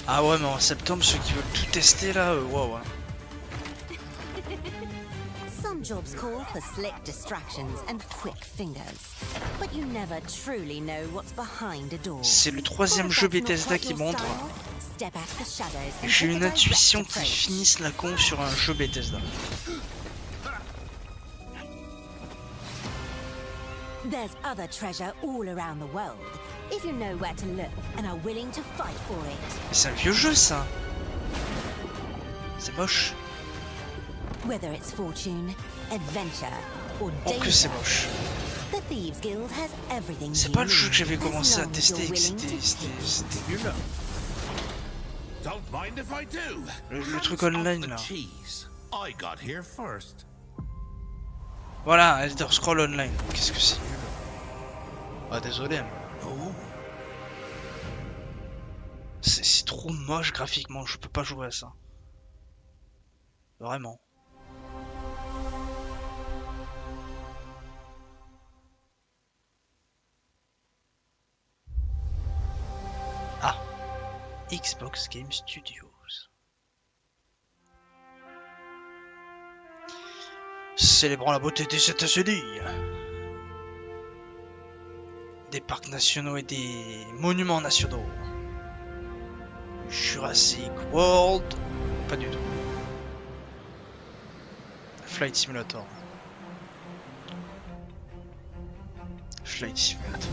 Ah ouais, mais en septembre, ceux qui veulent tout tester là, wow. Some jobs call for slick distractions and quick fingers, but you never truly know what's behind a door. C'est le 3e jeu Bethesda qui montre. J'ai une intuition qu'ils finissent la con sur un jeu Bethesda. There's other treasure all around the world, if you know where to look and are willing to fight for it. C'est un vieux jeu ça. C'est moche. Whether it's fortune, adventure, or danger. Oh que c'est moche. The Thieves Guild has everything. C'est pas le jeu que j'avais commencé à tester et que c'était nul. Don't mind if I do. Le truc online là. I got here first. Voilà, Elder Scroll Online. Qu'est-ce que c'est nul. Ah désolé. C'est trop moche graphiquement, je peux pas jouer à ça. Vraiment. Ah, Xbox Game Studios. Célébrant la beauté des États-Unis, des parcs nationaux et des monuments nationaux. Jurassic World, pas du tout. Flight Simulator. Flight Simulator.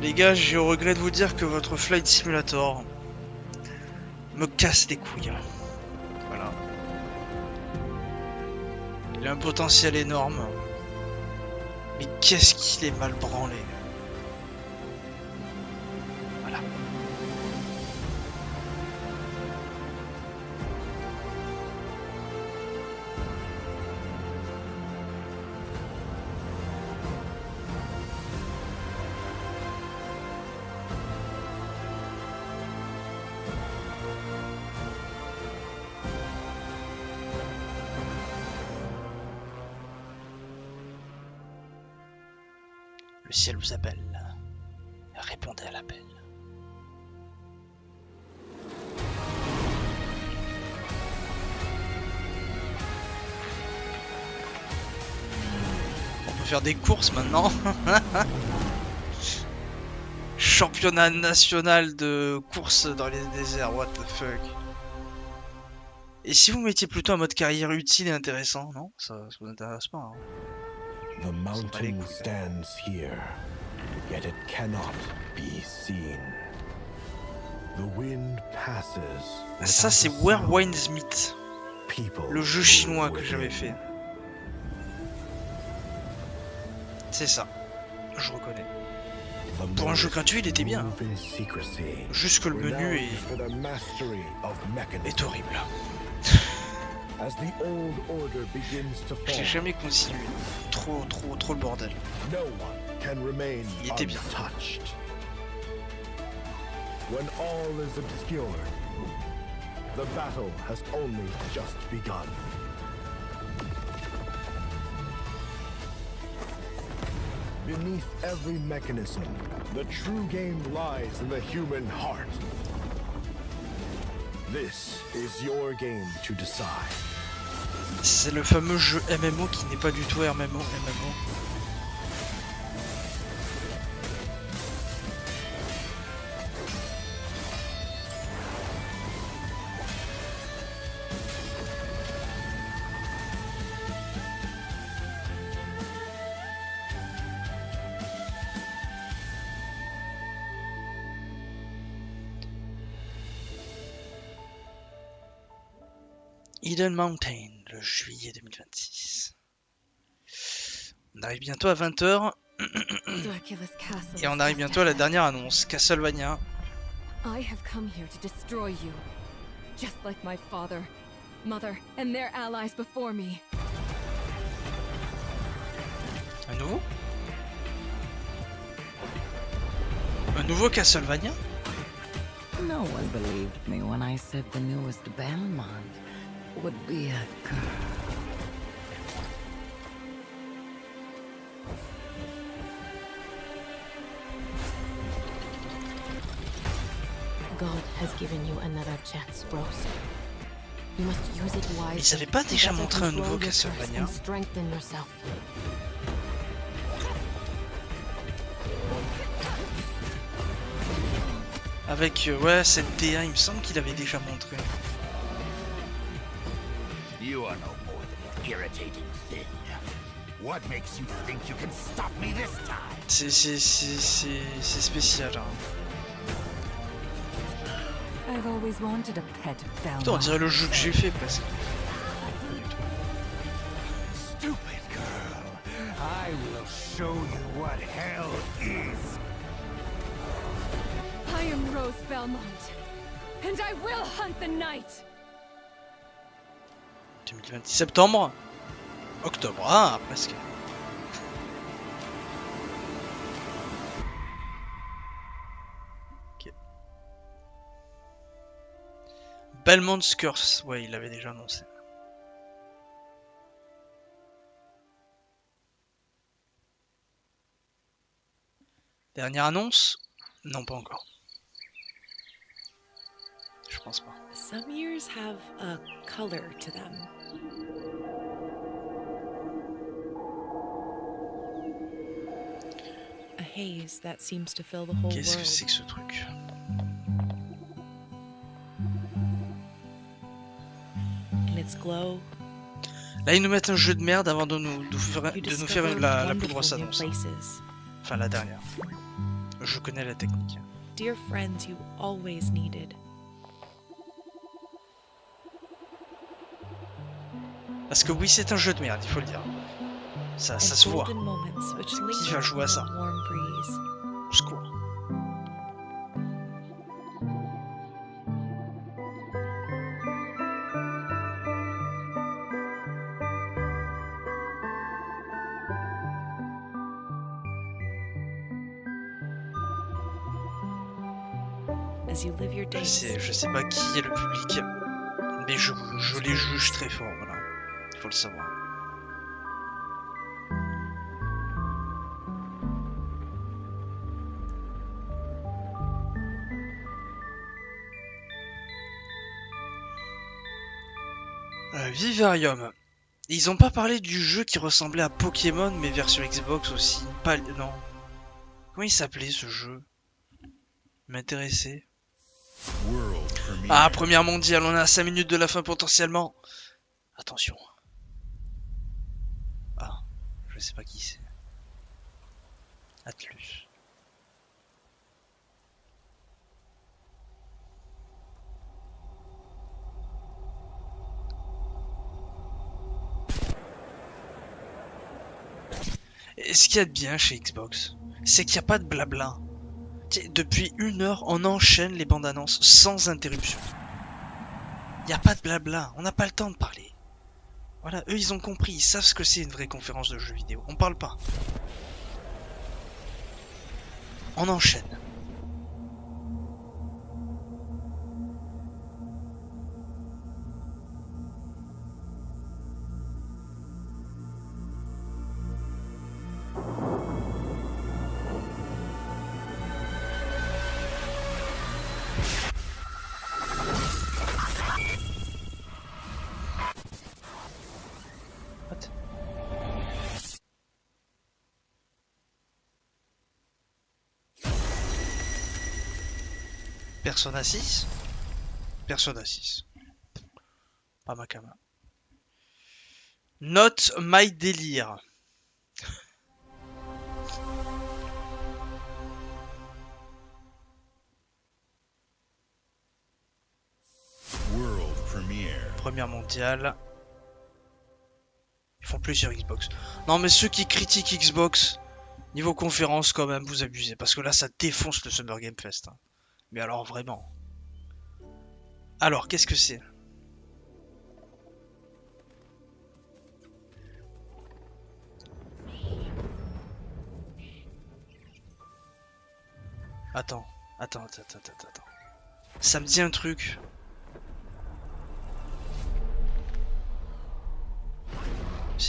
Les gars, j'ai au regret de vous dire que votre Flight Simulator me casse les couilles. Voilà. Il a un potentiel énorme. Mais qu'est-ce qu'il est mal branlé. Voilà. Le ciel vous appelle. Répondez à l'appel. On peut faire des courses maintenant. Championnat national de course dans les déserts, what the fuck. Et si vous mettiez plutôt un mode carrière utile et intéressant, non? Ça vous intéresse pas, hein. The mountain stands here, yet it cannot be seen. The wind passes. Ça c'est Where Winds Meet, le jeu chinois que j'avais fait. C'est ça, je reconnais. Pour un jeu gratuit, il était bien. Juste que le menu est horrible. J'ai jamais continué. Trop le bordel. Il était bien. When all is obscured, the battle has only just begun. Beneath every mechanism, the true game lies in the human heart. This is your game to decide. C'est le fameux jeu MMO qui n'est pas du tout MMO. Hidden Mountain, le juillet 2026. On arrive bientôt à 20h. Et on arrive bientôt à la dernière annonce, Castlevania. I have come here to destroy you, just like my father, mother, and their allies before me. Un nouveau? Un nouveau Castlevania? No one believed me when I said the newest Belmont would be a girl. God has given you another chance, Rose. You must use it wisely. Ils avaient pas déjà montré un nouveau Castlevania? Strengthen yourself. Avec ouais cette DA, il me semble qu'il avait déjà montré. You are no more than an irritating thing. What makes you think you can stop me this time? C'est spécial. Hein. I've always wanted a pet Belmont. Putain, on dirait le jeu que j'ai fait presque. Stupid girl, I will show you what hell is. I am Rose Belmont, and I will hunt the night. 2020 septembre, octobre, ah presque. Ok. Belmont's Curse, ouais, il l'avait déjà annoncé. Dernière annonce? Non, pas encore. Je pense pas. Some years have a color to them. A haze that seems to fill the whole Qu'est-ce que world. c'est que ce truc? In its glow, Là, ils nous mettent un jeu de merde avant de nous faire la plus grosse annonce. Enfin, la dernière. Je connais la technique. dear friends you always needed. Parce que oui, c'est un jeu de merde, il faut le dire. Ça se voit. Qui va jouer à ça? Au secours. Je sais pas qui est le public, mais je les juge très fort, voilà. Il faut le savoir. Vivarium. Ils ont pas parlé du jeu qui ressemblait à Pokémon, mais version Xbox aussi. Pas... Non. Comment il s'appelait ce jeu? M'intéresser. Ah, première mondiale, on est à 5 minutes de la fin potentiellement. Attention. Ah, je sais pas qui c'est. Atlus. Et ce qu'il y a de bien chez Xbox, c'est qu'il n'y a pas de blabla. Depuis 1 heure, on enchaîne les bandes annonces sans interruption. Il n'y a pas de blabla, on n'a pas le temps de parler. Voilà, eux ils ont compris, ils savent ce que c'est une vraie conférence de jeux vidéo. On parle pas. On enchaîne. Persona 6? Persona 6. Pas ma cama. Not my délire. World premiere. Première mondiale. Ils font plus sur Xbox. Non mais ceux qui critiquent Xbox, niveau conférence quand même, vous abusez. Parce que là ça défonce le Summer Game Fest. Hein. Mais alors vraiment. Alors, qu'est-ce que c'est? Attends. Ça me dit un truc. Mais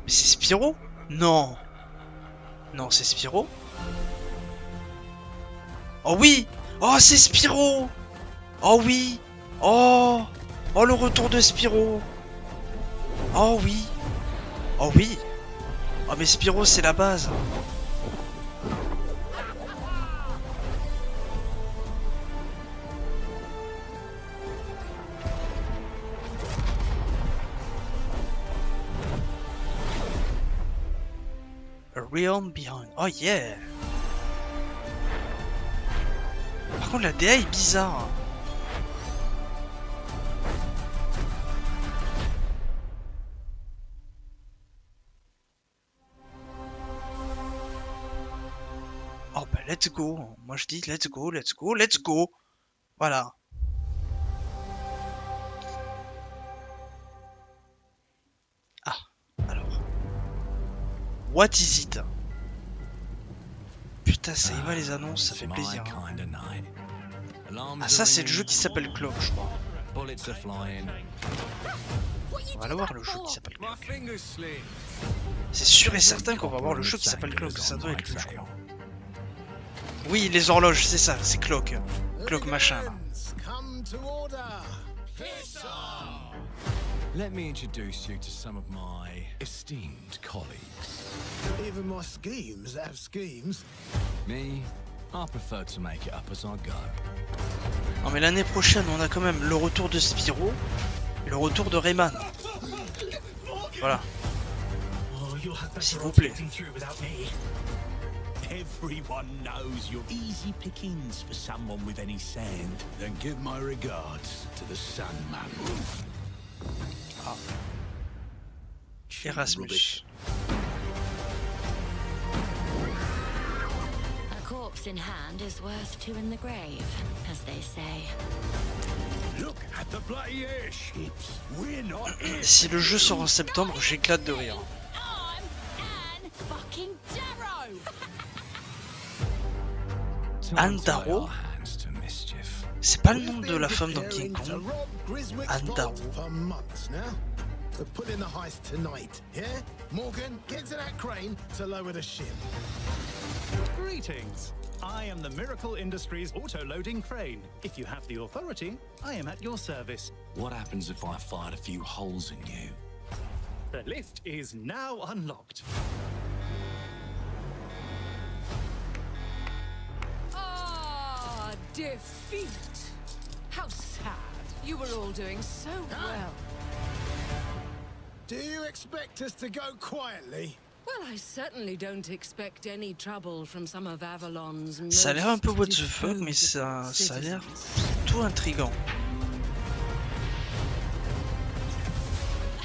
c'est Spyro? Non. Non, c'est Spyro? Oh oui! Oh, c'est Spyro! Oh oui! Oh! Oh, le retour de Spyro! Oh oui! Oh oui! Oh, mais Spyro, c'est la base! A Realm Beyond. Oh yeah! Par contre, la DA est bizarre. Oh bah let's go. Moi je dis let's go, let's go, let's go. Voilà. Ah, alors. What is it? Putain, ça y va les annonces, ça fait plaisir. Ah ça c'est le jeu qui s'appelle Clock, je crois. On va voir le jeu qui s'appelle Clock. C'est sûr et certain qu'on va voir le jeu qui s'appelle Clock, ça doit être le jeu. Oui, les horloges, c'est ça, c'est Clock. Clock machin là. Let me introduce you to some of my esteemed colleagues. Even my schemes have schemes. Me, I prefer to make it up as I go. Non mais l'année prochaine, on a quand même le retour de Spyro et le retour de Rayman. Voilà. S'il vous plaît. Everyone knows you're easy pickings for someone with any sand. Then give my regards to the Sandman. Ah. Erasmus. A corpse in hand is worth two in the grave, as they say. Look at the bloody airships. We're not here. Si le jeu sort en septembre, j'éclate de rire. Fucking Darrow! Anne Darrow? C'est pas le nom de la femme dans King Kong. Anne Darrow. We're pulling the heist tonight, yeah? Morgan, get to that crane to lower the ship. Greetings. I am the Miracle Industries auto-loading crane. If you have the authority, I am at your service. What happens if I fired a few holes in you? The lift is now unlocked. Ah, defeat. How sad. You were all doing so well. Do you expect us to go quietly? Well, I certainly don't expect any trouble from some of Avalon's most Ça a l'air un peu what the fuck, mais ça a l'air tout intriguant.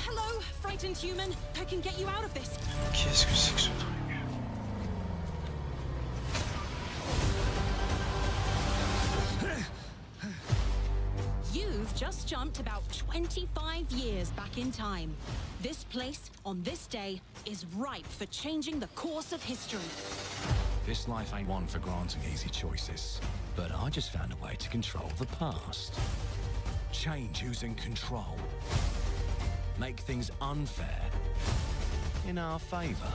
Hello, frightened human. I can get you out of this. Qu'est-ce que c'est que ce truc? You've just jumped about 25 years back in time. This place, on this day, is ripe for changing the course of history. This life ain't one for granting easy choices, but I just found a way to control the past. Change who's in control. Make things unfair in our favor.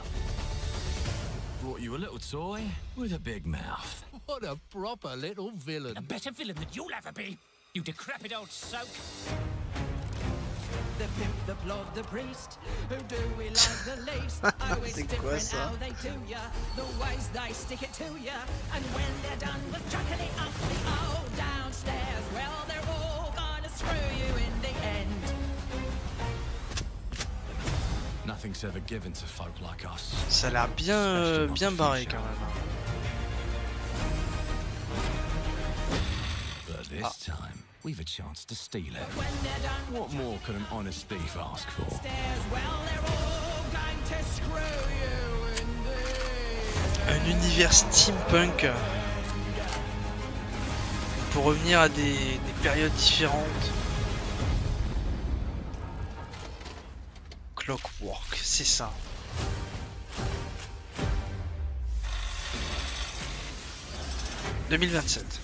Brought you a little toy with a big mouth. What a proper little villain. A better villain than you'll ever be, you decrepit old soak. The pimp, the plod, the priest, who do we like the least? Always different how they do ya, the ways they stick it to ya. And when they're done with chucking it up the old downstairs, well, they're all gonna screw you in the end. Nothing's ever given to folk like us. Ça a l'air bien barré quand même. But this time, we've a chance to steal it. What more could an honest thief ask for? Un univers steampunk pour revenir à des périodes différentes. Clockwork, c'est ça. « 2027.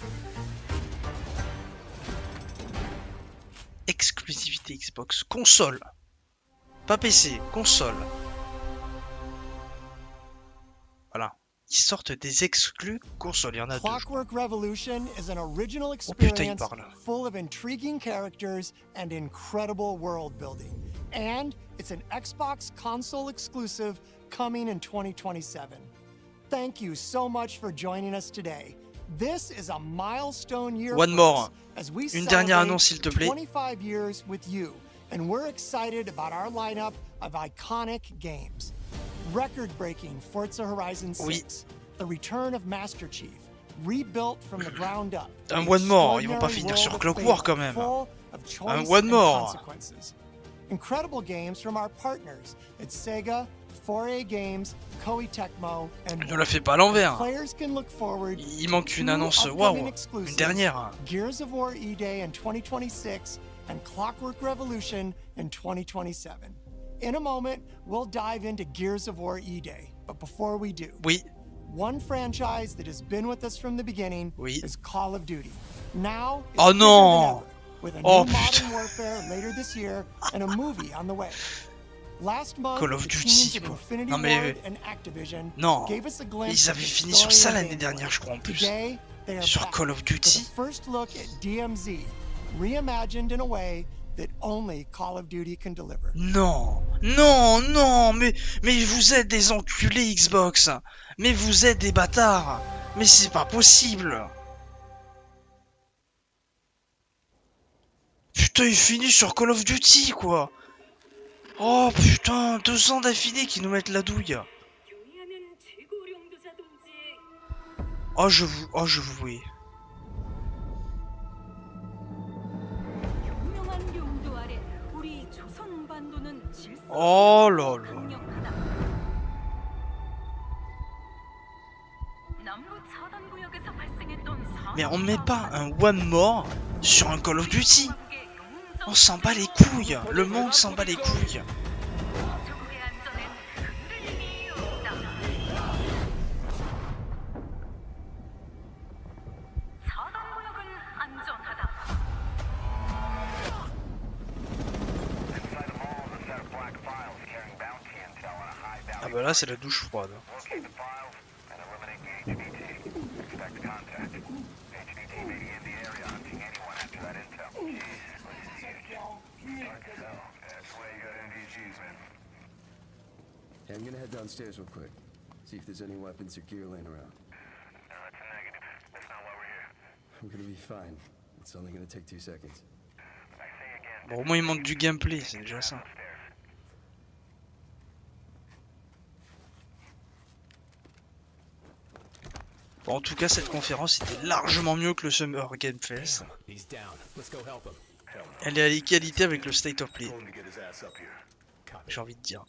Exclusivité Xbox. Console. Pas PC, console. Voilà. Ils sortent des exclus consoles. Il y en a deux. Clockwork Revolution is an original experience il parle. full of intriguing characters and incredible world building. And it's an Xbox console exclusive coming in 2027. Thank you so much for joining us today. This is a milestone year One more. as we Une dernière annonce, s'il te plaît. 25 years with you, and we're excited about our lineup of iconic games. Record-breaking Forza Horizon 6, the return of Master Chief, rebuilt from the ground up. Un One More, ils vont pas finir sur Clockwork quand même. Un One More. Incredible games from our partners at Sega, 4A Games, Koei Tecmo, and Ne la fais pas à l'envers. players can look forward Il manque une annonce, waouh, une dernière. Gears of War E-Day in 2026 and Clockwork Revolution in 2027. In a moment, we'll dive into Gears of War E-Day, but before we do, one franchise that has been with us from the beginning is Call of Duty. Now, it's Oh bigger non. than ever, with a Oh, new putain. Modern Warfare later this year and a movie on the way. Last month, Call of the Duty, teams at quoi. Infinity Non, mais- Ward and Activision Non. gave us a glimpse Ils of avaient the fini story sur ça of l'année gameplay. dernière, je crois, en plus. Today, they are Sur back Call of with Duty. a first look at DMZ, reimagined in a way that only Call of Duty can deliver. Non, non, non, mais vous êtes des enculés Xbox. Mais vous êtes des bâtards. Mais c'est pas possible. Putain, il finit sur Call of Duty, quoi. Oh putain, 2 ans d'affilée qui nous mettent la douille. Oh je vous oui. 유명한 용도 아래 우리 조선 반도는 질서 Oh là là. Mais on met pas un one more sur un Call of Duty. On s'en bat les couilles. Le monde s'en bat les couilles. Ah bah là c'est la douche froide. Hey, I'm gonna head downstairs real quick. See if there's any weapons or gear laying around. No, that's a negative. That's not why we're here. I'm gonna be fine. It's only gonna take 2 seconds. Bon, au moins il manque du gameplay, c'est déjà ça. Bon, en tout cas, cette conférence était largement mieux que le Summer Game Fest. Elle est à l'égalité avec le State of Play. J'ai envie de dire.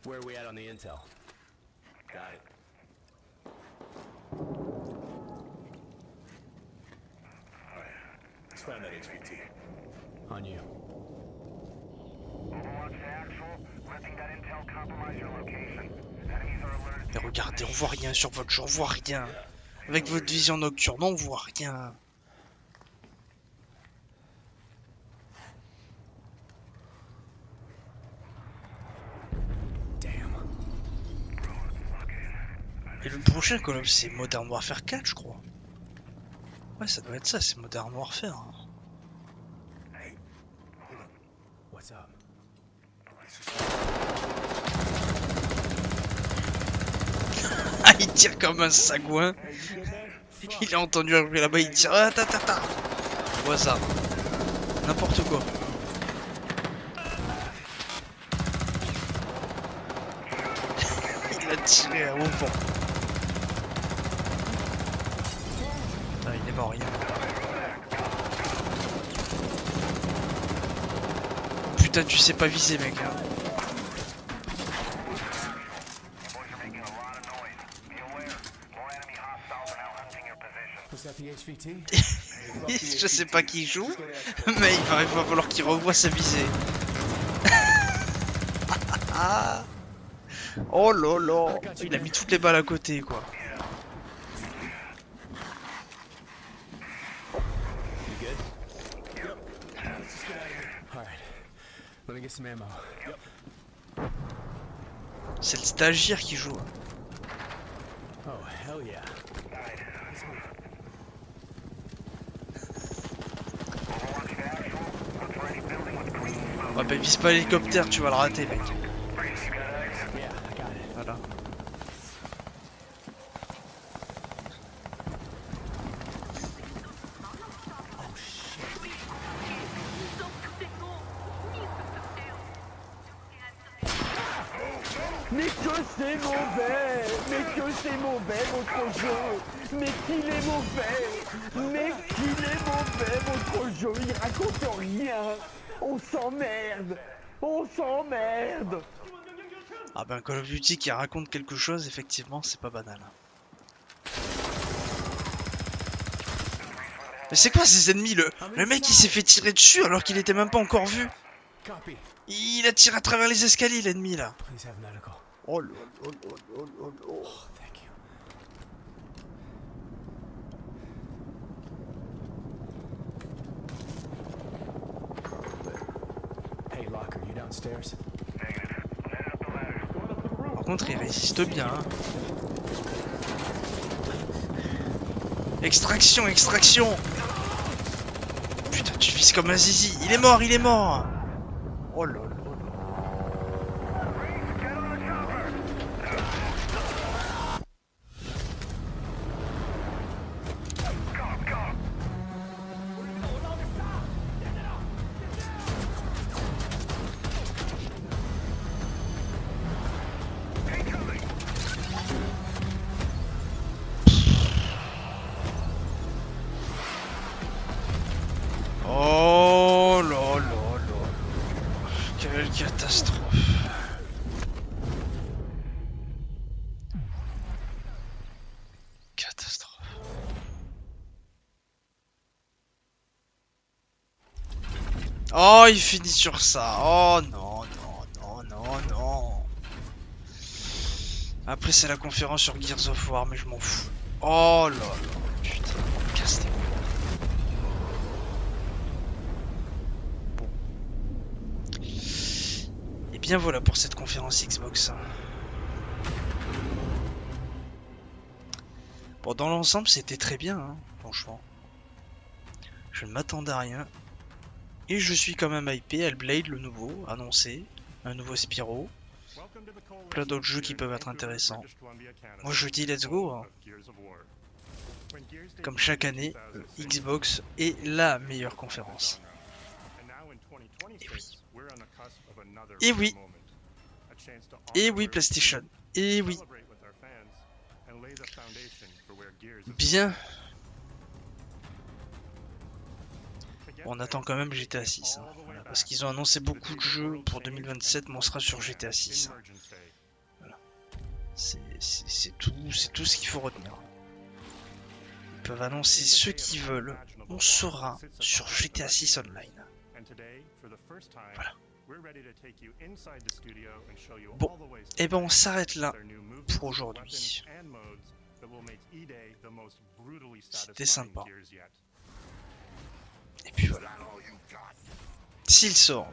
Where are we at on the intel? Got it. Let's find that HVT. On you. Overwatch to actual. Letting that intel compromise your location. Enemies are alerted. Mais regardez, on voit rien sur votre jeu, on voit rien. Avec votre vision nocturne, on voit rien. Et le prochain Call of c'est Modern Warfare 4 je crois. Ouais ça doit être ça, c'est Modern Warfare. Hein. What's up? Ah il tire comme un sagouin. Il a entendu un bruit là-bas, il tire. Ah ta ta ta. On voit ça. N'importe quoi. Il a tiré à haut vent. Ah, il est mort, il est mort. Putain, tu sais pas viser, mec. Hein. Je sais pas qui joue, mais il va falloir qu'il revoie sa visée. Oh là là, il a mis toutes les balles à côté quoi. C'est le stagiaire qui joue. Oh, hell yeah. Ouais bah vise pas l'hélicoptère, tu vas le rater mec. Voilà. Mais que c'est mauvais! Mais que c'est mauvais votre jeu! Mais qu'il est mauvais! Mais qu'il est mauvais votre jeu! Il raconte rien! On s'emmerde! On s'emmerde! Ah ben Call of Duty qui raconte quelque chose, effectivement, c'est pas banal. Mais c'est quoi ces ennemis? Le mec il s'est fait tirer dessus alors qu'il était même pas encore vu. Il a tiré à travers les escaliers l'ennemi là. Oh là là là là là là. Hey, Locker, you downstairs? Par contre il résiste bien. Hein. Extraction, extraction. Putain tu vises comme un zizi. Il est mort, il est mort. Oh là là. Oh là là là. Catastrophe. Catastrophe. Oh, il finit sur ça. Oh non, non, non, non, non. Après, c'est la conférence sur Gears of War, mais je m'en fous. Oh là là, putain, casse-les. Bon. Et bien voilà pour cette conférence Xbox. Bon, dans l'ensemble, c'était très bien, hein, franchement. Je ne m'attendais à rien. Et je suis quand même hypé. Hellblade, le nouveau, annoncé. Un nouveau Spyro. Plein d'autres jeux qui peuvent être intéressants. Moi, je dis let's go. Hein. Comme chaque année, Xbox est la meilleure conférence. Et oui. Et oui. Et oui, PlayStation. Et oui. Bien. On attend quand même GTA 6. Hein. Voilà, parce qu'ils ont annoncé beaucoup de jeux pour 2027, mais on sera sur GTA 6. Hein. Voilà. C'est tout ce qu'il faut retenir. Ils peuvent annoncer ce qu'ils veulent. On sera sur GTA 6 Online. Voilà. Bon, et ben on s'arrête là pour aujourd'hui. C'était sympa. Et puis voilà. S'il sort,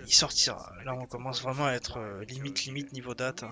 il sortira. Là on commence vraiment à être limite niveau date.